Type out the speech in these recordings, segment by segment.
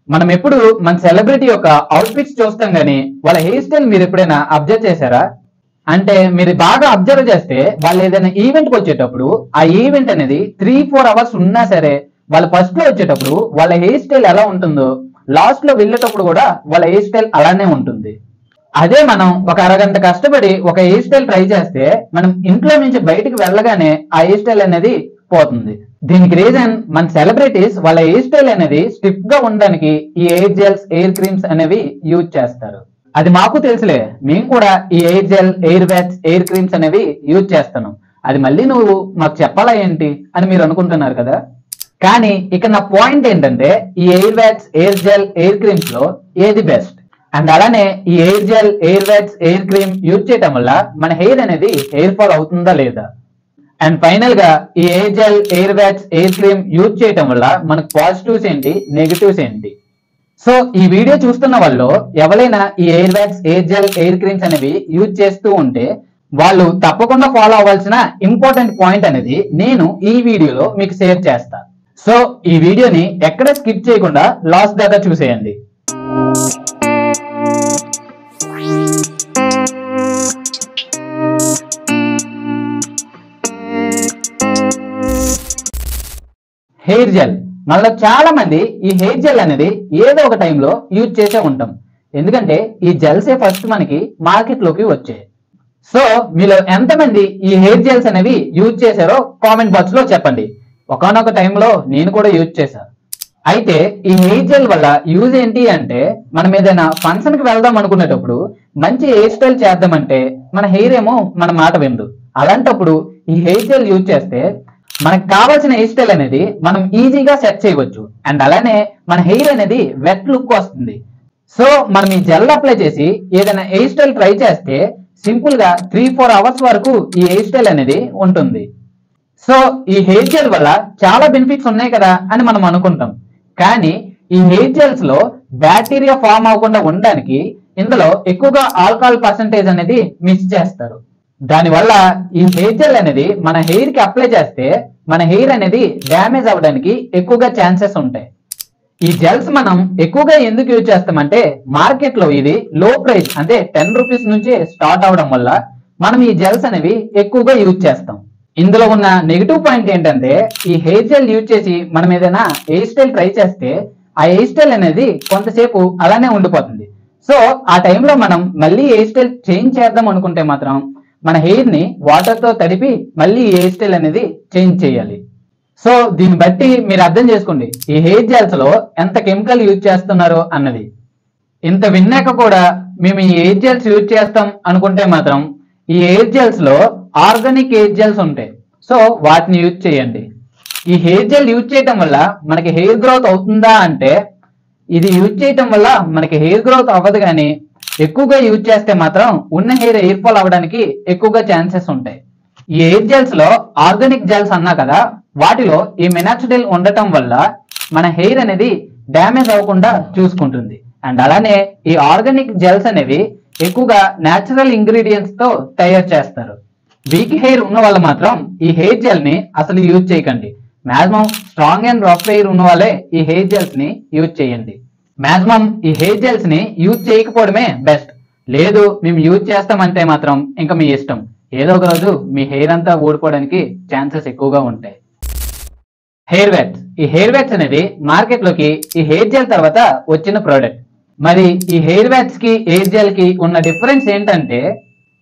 మనం ఎప్పుడు మన సెలబ్రిటీ యొక్క అవుట్ఫిట్స్ చూస్తాం గానీ వాళ్ళ హెయిర్ స్టైల్ మీరు ఎప్పుడైనా అబ్జర్వ్ చేశారా? అంటే మీరు బాగా అబ్జర్వ్ చేస్తే వాళ్ళు ఏదైనా ఈవెంట్ కి వచ్చేటప్పుడు ఆ ఈవెంట్ అనేది 3-4 అవర్స్ ఉన్నా సరే వాళ్ళు ఫస్ట్ లో వచ్చేటప్పుడు వాళ్ళ హెయిర్ స్టైల్ ఎలా ఉంటుందో లాస్ట్ లో వెళ్ళేటప్పుడు కూడా వాళ్ళ హెయిర్ స్టైల్ అలానే ఉంటుంది. అదే మనం ఒక అరగంట కష్టపడి ఒక హెయిర్ స్టైల్ ట్రై చేస్తే మనం ఇంట్లో నుంచి బయటికి వెళ్ళగానే ఆ హెయిర్ స్టైల్ అనేది పోతుంది. దీనికి రీజన్ మన సెలబ్రిటీస్ వాళ్ళ హెయిర్ స్టైల్ అనేది స్టిఫ్ గా ఉండడానికి ఈ హెయిర్ జెల్స్, హెయిర్ క్రీమ్స్ అనేవి యూజ్ చేస్తారు. అది మాకు తెలుసులే, మేము కూడా ఈ hair gel, hair wax, hair creams అనేవి యూజ్ చేస్తాను. అది మళ్ళీ నువ్వు మాకు చెప్పాలా ఏంటి అని మీరు అనుకుంటున్నారు కదా. కానీ ఇక్కడ నా పాయింట్ ఏంటంటే ఈ hair wax, hair gel, hair creams లో ఏది బెస్ట్? అండ్ అలానే ఈ hair gel, hair wax, hair cream use చేయడం వల్ల మన హెయిర్ అనేది హెయిర్ ఫాల్ అవుతుందా లేదా? అండ్ ఫైనల్ గా ఈ hair gel, hair wax, hair cream use చేయడం వల్ల మనకు పాజిటివ్స్ ఏంటి, నెగటివ్స్ ఏంటి? సో ఈ వీడియో చూస్తున్న వాళ్ళు ఎవరైనా ఈ hair wax, hair gel, hair creams అనేవి యూజ్ చేస్తూ ఉంటే వాళ్ళు తప్పకుండా ఫాలో అవ్వాల్సిన ఇంపార్టెంట్ పాయింట్ అనేది నేను ఈ వీడియోలో మీకు షేర్ చేస్తా. సో ఈ వీడియోని ఎక్కడ స్కిప్ చేయకుండా లాస్ట్ దాకా చూసేయండి. హెయిర్ జెల్, మనలో చాలా మంది ఈ హెయిర్ జెల్ అనేది ఏదో ఒక టైంలో యూజ్ చేసే ఉంటాం. ఎందుకంటే ఈ జెల్సే ఫస్ట్ మనకి మార్కెట్ లోకి వచ్చాయి. సో మీలో ఎంతమంది ఈ హెయిర్ జెల్స్ అనేవి యూజ్ చేశారో కామెంట్ బాక్స్ లో చెప్పండి. ఒకనొక టైంలో నేను కూడా యూజ్ చేశాను. అయితే ఈ హెయిర్ జెల్ వల్ల యూజ్ ఏంటి అంటే మనం ఏదైనా ఫంక్షన్ కి వెళ్దాం అనుకునేటప్పుడు మంచి హెయిర్ స్టైల్ చేద్దామంటే మన హెయిర్ ఏమో మన మాట విందు. అలాంటప్పుడు ఈ హెయిర్ జెల్ యూజ్ చేస్తే మనకు కావాల్సిన హెయిర్ స్టైల్ అనేది మనం ఈజీగా సెట్ చేయవచ్చు. అండ్ అలానే మన హెయిర్ అనేది వెట్ లుక్ వస్తుంది. సో మనం ఈ జెల్ అప్లై చేసి ఏదైనా హెయిర్ స్టైల్ ట్రై చేస్తే సింపుల్ గా 3-4 అవర్స్ వరకు ఈ హెయిర్ స్టైల్ అనేది ఉంటుంది. సో ఈ హెయిర్ జెల్ వల్ల చాలా బెనిఫిట్స్ ఉన్నాయి కదా అని మనం అనుకుంటాం. కానీ ఈ హెయిర్ జెల్స్ లో బ్యాక్టీరియా ఫామ్ అవ్వకుండా ఉండడానికి ఇందులో ఎక్కువగా ఆల్కహాల్ పర్సెంటేజ్ అనేది మిక్స్ చేస్తారు. దానివల్ల ఈ హెయిర్ జెల్ అనేది మన హెయిర్ కి అప్లై చేస్తే మన హెయిర్ అనేది డ్యామేజ్ అవ్వడానికి ఎక్కువగా ఛాన్సెస్ ఉంటాయి. ఈ జెల్స్ మనం ఎక్కువగా ఎందుకు యూజ్ చేస్తామంటే మార్కెట్ లో ఇది లో ప్రైస్ అంటే 10 రూపీస్ నుంచి స్టార్ట్ అవడం వల్ల మనం ఈ జెల్స్ అనేవి ఎక్కువగా యూజ్ చేస్తాం. ఇందులో ఉన్న నెగిటివ్ పాయింట్ ఏంటంటే ఈ హెయిర్ జెల్ యూజ్ చేసి మనం ఏదైనా హెయిర్ స్టైల్ ట్రై చేస్తే ఆ హెయిర్ స్టైల్ అనేది కొంతసేపు అలానే ఉండిపోతుంది. సో ఆ టైంలో మనం మళ్ళీ హెయిర్ స్టైల్ చేంజ్ చేద్దాం అనుకుంటే మాత్రం మన హెయిర్ ని వాటర్ తో తడిపి మళ్ళీ హెయిర్ స్టైల్ అనేది చేంజ్ చేయాలి. సో దీన్ని బట్టి మీరు అర్థం చేసుకోండి ఈ హెయిర్ జెల్స్ లో ఎంత కెమికల్ యూజ్ చేస్తున్నారో అన్నది. ఇంత విన్నాక కూడా మేము ఈ హెయిర్ జెల్స్ యూజ్ చేస్తాం అనుకుంటే మాత్రం ఈ హెయిర్ జెల్స్ లో ఆర్గానిక్ హెయిర్ జెల్స్ ఉంటాయి. సో వాటిని యూజ్ చేయండి. ఈ హెయిర్ జెల్ యూజ్ చేయడం వల్ల మనకి హెయిర్ గ్రోత్ అవుతుందా అంటే ఇది యూజ్ చేయడం వల్ల మనకి హెయిర్ గ్రోత్ అవ్వదు. కానీ ఎక్కువగా యూజ్ చేస్తే మాత్రం ఉన్న హెయిర్ ఫాల్ అవ్వడానికి ఎక్కువగా ఛాన్సెస్ ఉంటాయి. ఈ హెయిర్ జెల్స్ లో ఆర్గానిక్ జెల్స్ అన్నా కదా, వాటిలో ఈ మినాక్సిడిల్ ఉండటం వల్ల మన హెయిర్ అనేది డ్యామేజ్ అవ్వకుండా చూసుకుంటుంది. అండ్ అలానే ఈ ఆర్గానిక్ జెల్స్ అనేవి ఎక్కువగా నేచురల్ ఇంగ్రీడియంట్స్ తో తయారు చేస్తారు. వీక్ హెయిర్ ఉన్న వాళ్ళు మాత్రం ఈ హెయిర్ జెల్ ని అసలు యూజ్ చేయకండి. Maximum strong and rough hair ఉన్న వాళ్ళే ఈ హెయిర్ జెల్స్ ని యూజ్ చేయండి. మాక్సిమం ఈ హెయిర్ జెల్స్ ని యూజ్ చేయకపోవడమే బెస్ట్. లేదు మేము యూజ్ చేస్తామంటే మాత్రం ఇంకా మీ ఇష్టం. ఏదో ఒక రోజు మీ హెయిర్ అంతా ఊడిపోవడానికి ఛాన్సెస్ ఎక్కువగా ఉంటాయి. హెయిర్ వ్యాక్స్, ఈ హెయిర్ వ్యాక్స్ అనేది మార్కెట్ లోకి ఈ హెయిర్ జెల్ తర్వాత వచ్చిన ప్రోడక్ట్. మరి ఈ హెయిర్ వ్యాక్స్ కి హెయిర్ జెల్ కి ఉన్న డిఫరెన్స్ ఏంటంటే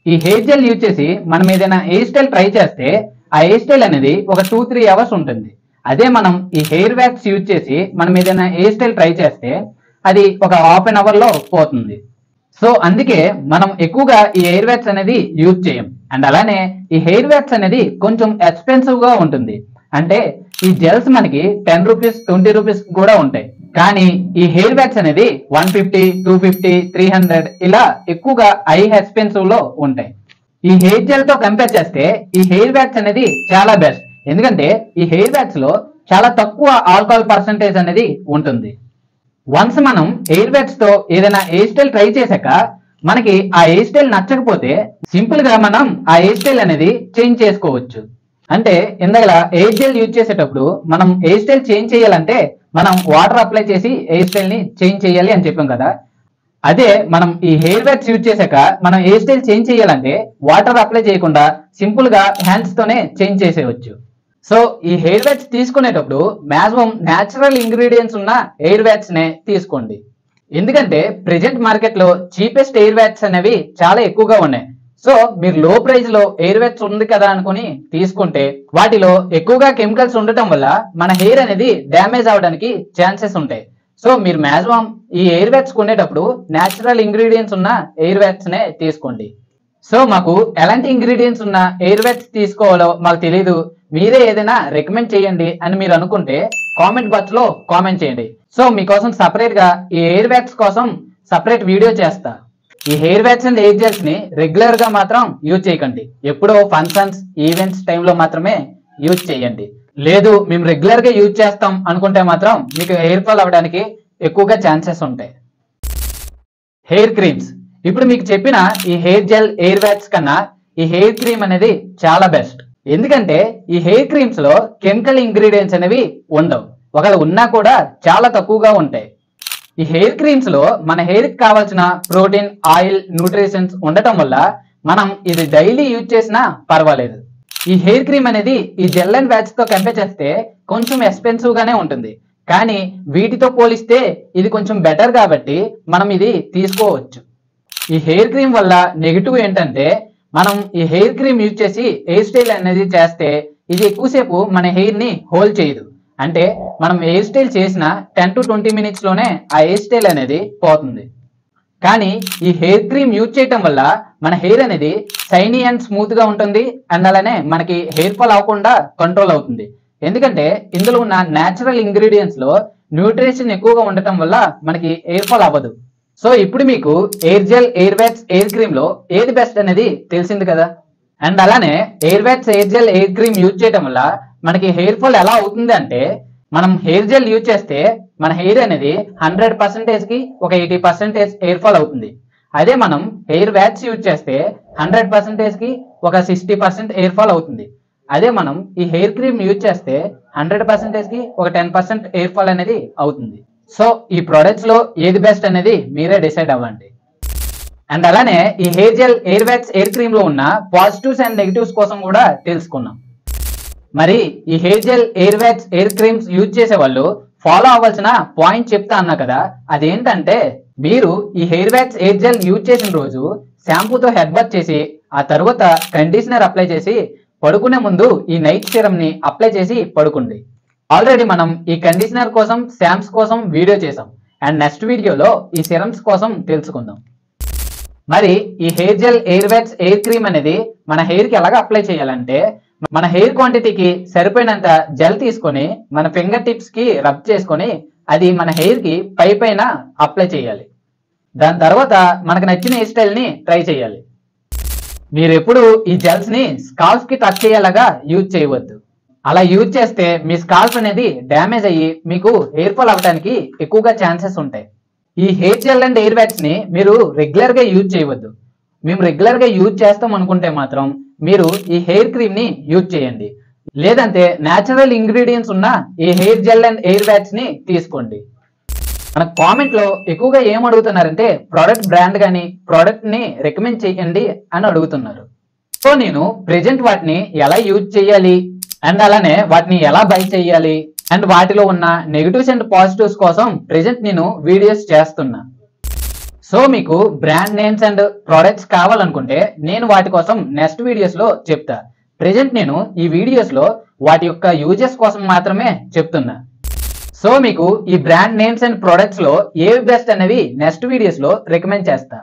ఈ హెయిర్ జెల్ యూజ్ చేసి మనం ఏదైనా హెయిర్ స్టైల్ ట్రై చేస్తే ఆ హెయిర్ స్టైల్ అనేది ఒక 2-3 అవర్స్ ఉంటుంది. అదే మనం ఈ హెయిర్ వ్యాక్స్ యూజ్ చేసి మనం ఏదైనా హెయిర్ స్టైల్ ట్రై చేస్తే అది ఒక ½ an hour లో పోతుంది. సో అందుకే మనం ఎక్కువగా ఈ హెయిర్ వ్యాక్స్ అనేది యూజ్ చేయం. అండ్ అలానే ఈ హెయిర్ వ్యాక్స్ అనేది కొంచెం ఎక్స్పెన్సివ్ గా ఉంటుంది. అంటే ఈ జెల్స్ మనకి 10 రూపీస్, 20 రూపీస్ కూడా ఉంటాయి. కానీ ఈ హెయిర్ వ్యాక్స్ అనేది 150, 250, 300 ఇలా ఎక్కువగా హై ఎక్స్పెన్సివ్ లో ఉంటాయి. ఈ హెయిర్ జెల్ తో కంపేర్ చేస్తే ఈ హెయిర్ వ్యాక్స్ అనేది చాలా బెస్ట్. ఎందుకంటే ఈ హెయిర్ వ్యాక్స్ లో చాలా తక్కువ ఆల్కహాల్ పర్సెంటేజ్ అనేది ఉంటుంది. వన్స్ మనం హెయిర్ వ్యాక్స్ తో ఏదైనా హెయిర్ స్టైల్ ట్రై చేశాక మనకి ఆ హెయిర్ స్టైల్ నచ్చకపోతే సింపుల్ గా మనం ఆ హెయిర్ స్టైల్ అనేది చేంజ్ చేసుకోవచ్చు. అంటే ఇందాక హెయిర్ జెల్ యూజ్ చేసేటప్పుడు మనం హెయిర్ స్టైల్ చేంజ్ చేయాలంటే మనం వాటర్ అప్లై చేసి హెయిర్ స్టైల్ ని చేంజ్ చేయాలి అని చెప్పాం కదా. అదే మనం ఈ హెయిర్ వ్యాక్స్ యూజ్ చేశాక మనం హెయిర్ స్టైల్ చేంజ్ చేయాలంటే వాటర్ అప్లై చేయకుండా సింపుల్ గా హ్యాండ్స్ తోనే చేంజ్ చేసేయచ్చు. సో ఈ హెయిర్ వ్యాక్స్ తీసుకునేటప్పుడు మాక్సిమం న్యాచురల్ ఇంగ్రీడియంట్స్ ఉన్న హెయిర్ వ్యాక్స్ నే తీసుకోండి. ఎందుకంటే ప్రెజెంట్ మార్కెట్ లో చీపెస్ట్ హెయిర్ వ్యాక్స్ అనేవి చాలా ఎక్కువగా ఉన్నాయి. సో మీరు లో ప్రైస్ లో హెయిర్ వ్యాక్స్ ఉంది కదా అనుకుని తీసుకుంటే వాటిలో ఎక్కువగా కెమికల్స్ ఉండటం వల్ల మన హెయిర్ అనేది డ్యామేజ్ అవడానికి ఛాన్సెస్ ఉంటాయి. సో మీరు మాక్సిమం ఈ హెయిర్ వ్యాక్స్ కొనేటప్పుడు న్యాచురల్ ఇంగ్రీడియంట్స్ ఉన్న హెయిర్ వ్యాక్స్ నే తీసుకోండి. సో మాకు ఎలాంటి ఇంగ్రీడియంట్స్ ఉన్న హెయిర్ వ్యాక్స్ తీసుకోవాలో మాకు తెలియదు, మీరే ఏదైనా రికమెండ్ చేయండి అని మీరు అనుకుంటే కామెంట్ బాక్స్ లో కామెంట్ చేయండి. సో మీకోసం సపరేట్ గా ఈ హెయిర్ వ్యాక్స్ కోసం సపరేట్ వీడియో చేస్తా. ఈ hair wax and hair gels ని రెగ్యులర్ గా మాత్రం యూజ్ చేయకండి. ఎప్పుడో ఫంక్షన్స్ ఈవెంట్స్ టైంలో మాత్రమే యూజ్ చేయండి. లేదు మేము రెగ్యులర్ గా యూజ్ చేస్తాం అనుకుంటే మాత్రం మీకు హెయిర్ ఫాల్ అవ్వడానికి ఎక్కువగా ఛాన్సెస్ ఉంటాయి. Hair creams. ఇప్పుడు మీకు చెప్పిన ఈ హెయిర్ జెల్ హెయిర్ వ్యాక్స్ కన్నా ఈ హెయిర్ క్రీమ్ అనేది చాలా బెస్ట్. ఎందుకంటే ఈ హెయిర్ క్రీమ్స్ లో కెమికల్ ఇంగ్రీడియంట్స్ అనేవి ఉండవు, ఒకవేళ ఉన్నా కూడా చాలా తక్కువగా ఉంటాయి. ఈ హెయిర్ క్రీమ్స్ లో మన హెయిర్ కి కావాల్సిన ప్రోటీన్, ఆయిల్, న్యూట్రిషన్స్ ఉండటం వల్ల మనం ఇది డైలీ యూజ్ చేసినా పర్వాలేదు. ఈ హెయిర్ క్రీమ్ అనేది ఈ జెల్ అండ్ వ్యాక్స్ తో కంపేర్ చేస్తే కొంచెం ఎక్స్పెన్సివ్ గానే ఉంటుంది, కానీ వీటితో పోలిస్తే ఇది కొంచెం బెటర్ కాబట్టి మనం ఇది తీసుకోవచ్చు. ఈ హెయిర్ క్రీమ్ వల్ల నెగిటివ్ ఏంటంటే మనం ఈ హెయిర్ క్రీమ్ యూజ్ చేసి హెయిర్ స్టైల్ అనేది చేస్తే ఇది ఎక్కువసేపు మన హెయిర్ ని హోల్డ్ చేయదు. అంటే మనం హెయిర్ స్టైల్ చేసిన 10 to 20 minutes లోనే ఆ హెయిర్ స్టైల్ అనేది పోతుంది. కానీ ఈ హెయిర్ క్రీమ్ యూజ్ చేయటం వల్ల మన హెయిర్ అనేది షైనీ అండ్ స్మూత్ గా ఉంటుంది, అండ్ అలానే మనకి హెయిర్ ఫాల్ అవ్వకుండా కంట్రోల్ అవుతుంది. ఎందుకంటే ఇందులో ఉన్న న్యాచురల్ ఇంగ్రీడియంట్స్ లో న్యూట్రిషన్ ఎక్కువగా ఉండటం వల్ల మనకి హెయిర్ ఫాల్ అవ్వదు. సో ఇప్పుడు మీకు hair gel, hair wax, hair cream లో ఏది బెస్ట్ అనేది తెలిసింది కదా. అండ్ అలానే hair wax, hair gel, hair cream use చేయడం వల్ల మనకి హెయిర్ ఫాల్ ఎలా అవుతుంది అంటే మనం హెయిర్ జెల్ యూజ్ చేస్తే మన హెయిర్ అనేది 100% కి ఒక 80% హెయిర్ ఫాల్ అవుతుంది. అదే మనం హెయిర్ వ్యాక్స్ యూజ్ చేస్తే 100% కి ఒక 60% హెయిర్ ఫాల్ అవుతుంది. అదే మనం ఈ హెయిర్ క్రీమ్ యూజ్ చేస్తే 100% కి ఒక 10% హెయిర్ ఫాల్ అనేది అవుతుంది. సో ఈ ప్రొడక్ట్స్ లో ఏది బెస్ట్ అనేది మీరే డిసైడ్ అవ్వండి. అండ్ అలానే ఈ hair gel, hair wax, hair cream లో ఉన్న పాజిటివ్స్ అండ్ నెగిటివ్స్ కోసం కూడా తెలుసుకున్నాం. మరి ఈ hair gel, hair wax, hair creams use చేసే వాళ్ళు ఫాలో అవ్వాల్సిన పాయింట్ చెప్తా అన్నా కదా, అదేంటంటే మీరు ఈ hair wax, hair gel use చేసిన రోజు షాంపూతో హెడ్ బాత్ చేసి ఆ తర్వాత కండిషనర్ అప్లై చేసి పడుకునే ముందు ఈ నైట్ సిరమ్ ని అప్లై చేసి పడుకోండి. ఆల్రెడీ మనం ఈ కండిషనర్ కోసం, షాంప్స్ కోసం వీడియో చేసాం, అండ్ నెక్స్ట్ వీడియోలో ఈ సిరమ్స్ కోసం తెలుసుకుందాం. మరి ఈ hair gel, hair wax, hair cream అనేది మన హెయిర్ కి ఎలాగ అప్లై చేయాలంటే మన హెయిర్ క్వాంటిటీకి సరిపోయినంత జెల్ తీసుకొని మన ఫింగర్ టిప్స్ కి రబ్ చేసుకొని అది మన హెయిర్ కి పైన అప్లై చేయాలి. దాని తర్వాత మనకు నచ్చిన హెయిర్ స్టైల్ ని ట్రై చేయాలి. మీరు ఎప్పుడు ఈ జెల్స్ ని స్కాల్ఫ్ కి టచ్ చేయాలగా యూజ్ చేయవద్దు. అలా యూజ్ చేస్తే మీ స్కాల్ఫ్ అనేది డ్యామేజ్ అయ్యి మీకు హెయిర్ ఫాల్ అవ్వడానికి ఎక్కువగా ఛాన్సెస్ ఉంటాయి. ఈ hair gel and hair wax ని మీరు రెగ్యులర్ గా యూజ్ చేయవద్దు. మేము రెగ్యులర్ గా యూజ్ చేస్తాం అనుకుంటే మాత్రం మీరు ఈ హెయిర్ క్రీమ్ ని యూజ్ చేయండి, లేదంటే న్యాచురల్ ఇంగ్రీడియంట్స్ ఉన్న ఈ hair gel and hair wax ని తీసుకోండి. మన కామెంట్ లో ఎక్కువగా ఏం అడుగుతున్నారంటే ప్రోడక్ట్ బ్రాండ్ గానీ ప్రోడక్ట్ ని రికమెండ్ చేయండి అని అడుగుతున్నారు. సో నేను ప్రెజెంట్ వాటిని ఎలా యూజ్ చేయాలి అండ్ అలానే వాటిని ఎలా బై చేయాలి అండ్ వాటిలో ఉన్న నెగటివ్స్ అండ్ పాజిటివ్స్ కోసం ప్రెజెంట్ నేను వీడియోస్ చేస్తున్నా. సో మీకు బ్రాండ్ నేమ్స్ అండ్ ప్రొడక్ట్స్ కావాలనుకుంటే నేను వాటి కోసం నెక్స్ట్ వీడియోస్ లో చెప్తా. ప్రెజెంట్ నేను ఈ వీడియోస్ లో వాటి యొక్క యూజెస్ కోసం మాత్రమే చెప్తున్నా. సో మీకు ఈ బ్రాండ్ నేమ్స్ అండ్ ప్రొడక్ట్స్ లో ఏవి బెస్ట్ అనేవి నెక్స్ట్ వీడియోస్ లో రికమెండ్ చేస్తా.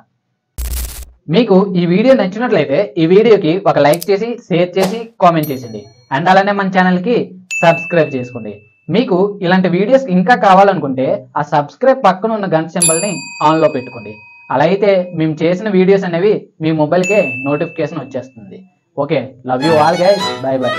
మీకు ఈ వీడియో నచ్చినట్లయితే ఈ వీడియోకి ఒక లైక్ చేసి, షేర్ చేసి, కామెంట్ చేసింది. అండ్ అలానే మన ఛానల్ కి సబ్స్క్రైబ్ చేసుకోండి. మీకు ఇలాంటి వీడియోస్ ఇంకా కావాలనుకుంటే ఆ సబ్స్క్రైబ్ పక్కన ఉన్న గంట సింబల్ ని ఆన్ లో పెట్టుకోండి. అలా అయితే మేము చేసిన వీడియోస్ అనేవి మీ మొబైల్ కే నోటిఫికేషన్ వచ్చేస్తుంది. Okay, love you all guys, by by.